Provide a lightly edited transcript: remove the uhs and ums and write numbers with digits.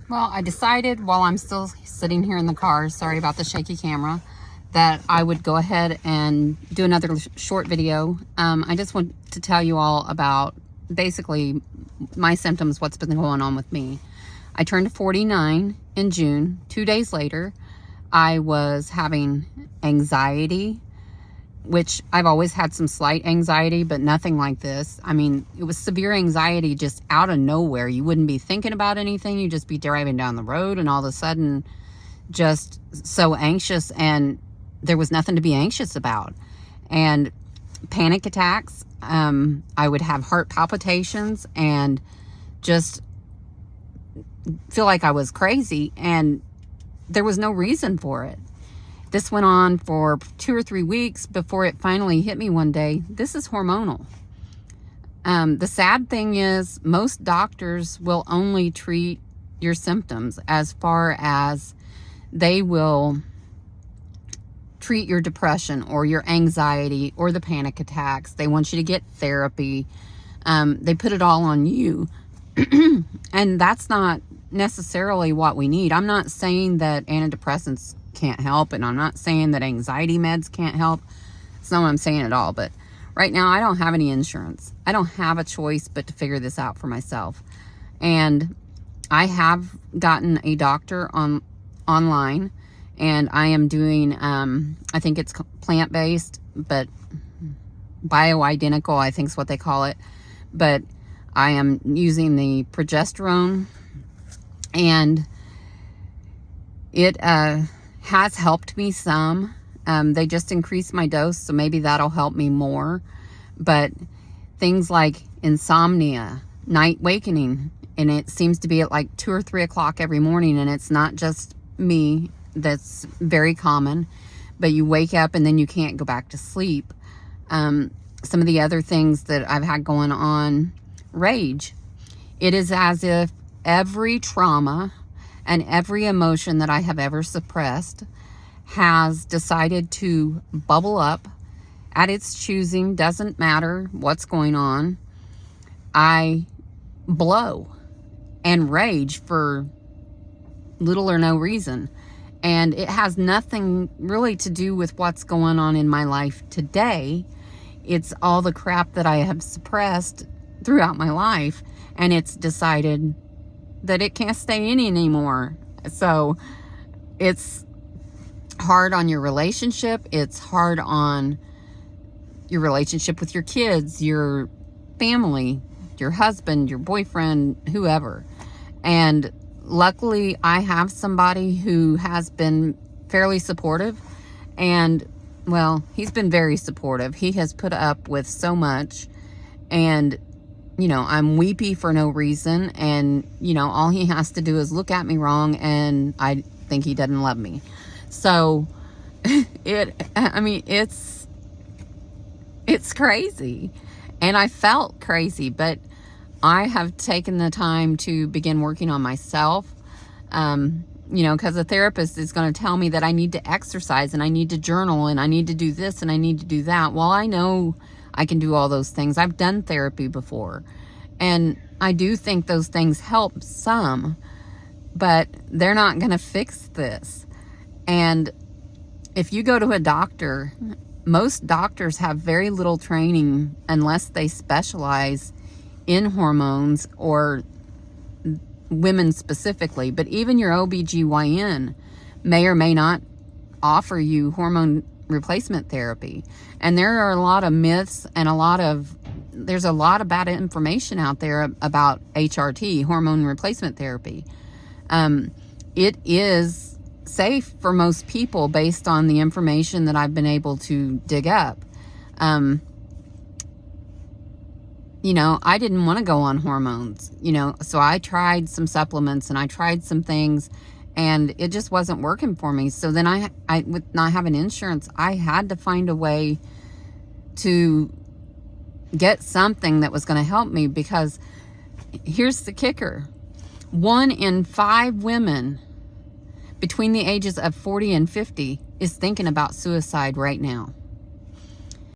Well, I decided while I'm still sitting here in the car, sorry about the shaky camera, that I would go ahead and do another short video. I just want to tell you all about basically my symptoms, what's been going on with me. I turned 49 in June. 2 days later, I was having anxiety, which I've always had some slight anxiety, but nothing like this. I mean, it was severe anxiety just out of nowhere. You wouldn't be thinking about anything. You'd just be driving down the road and all of a sudden just so anxious, and there was nothing to be anxious about. And panic attacks. I would have heart palpitations and just feel like I was crazy, and there was no reason for it. This went on for 2 or 3 weeks before it finally hit me one day. This is hormonal. The sad thing is most doctors will only treat your symptoms as far as they will treat your depression or your anxiety or the panic attacks. They want you to get therapy. They put it all on you. And that's not necessarily what we need. I'm not saying that antidepressants can't help, and I'm not saying that anxiety meds can't help. That's not what I'm saying at all. But right now I don't have any insurance. I don't have a choice but to figure this out for myself. And I have gotten a doctor online, and I am doing I think it's plant-based, but bioidentical, I think is what they call it. But I am using the progesterone, and it has helped me some. They just increased my dose, so maybe that'll help me more. But things like insomnia, night wakening, and it seems to be at like 2 or 3 o'clock every morning, and it's not just me. That's very common. But you wake up and then you can't go back to sleep. Some of the other things that I've had going on, rage. It is as if every trauma and every emotion that I have ever suppressed has decided to bubble up at its choosing. Doesn't matter what's going on. I blow and rage for little or no reason. And it has nothing really to do with what's going on in my life today. It's all the crap that I have suppressed throughout my life, and it's decided that it can't stay in anymore. So it's hard on your relationship. It's hard on your relationship with your kids, your family, your husband, your boyfriend, whoever. And luckily I have somebody who has been fairly supportive, and well, he's been very supportive. He has put up with so much, and you know, I'm weepy for no reason, and you know, all he has to do is look at me wrong and I think he doesn't love me. So I mean, it's crazy, and I felt crazy, but I have taken the time to begin working on myself. You know, because a therapist is going to tell me that I need to exercise and I need to journal and I need to do this and I need to do that. Well, I know I can do all those things. I've done therapy before, and I do think those things help some, but they're not going to fix this. And if you go to a doctor, most doctors have very little training unless they specialize in hormones or women specifically. But even your OBGYN may or may not offer you hormone replacement therapy. And there are a lot of myths and there's a lot of bad information out there about HRT, hormone replacement therapy. It is safe for most people based on the information that I've been able to dig up. You know, I didn't want to go on hormones, you know, so I tried some supplements and I tried some things, and it just wasn't working for me. So then I with not having insurance, I had to find a way to get something that was going to help me, because here's the kicker. 1 in 5 women between the ages of 40 and 50 is thinking about suicide right now.